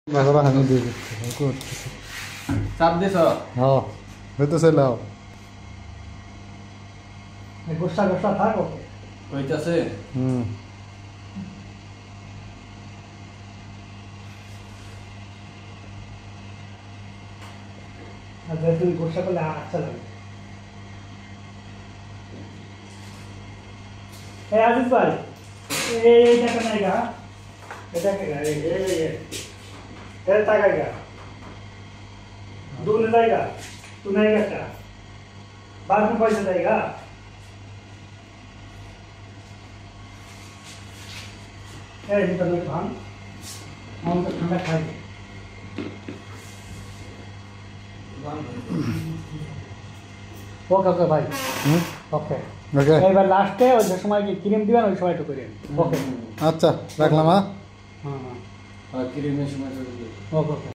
ভাগরা হানি দিয়ে দিচ্ছে করতেছে চাপ দিছ হ্যাঁ হইতেছে লাও গোসা গোসা থাক ওকে হইতাছে হুম আর তুই গোসা করলে আচ্ছা লাগে এই আজিজ ভাই এই টাকা নাই গা এটা কে গা এই টাকা গা दूर जाएगा तू नहीं करता बाद में पैसा जाएगा निकल भांग हम तो ठंडा खाएंगे ओके ओके भाई ओके ওকে এবার লাস্টে ওই যে সময় কি ক্রিম দিবেন ওই সময়টা করে ওকে আচ্ছা রাখলাম হ্যাঁ হ্যাঁ ক্রিমের সময় ওকে ওকে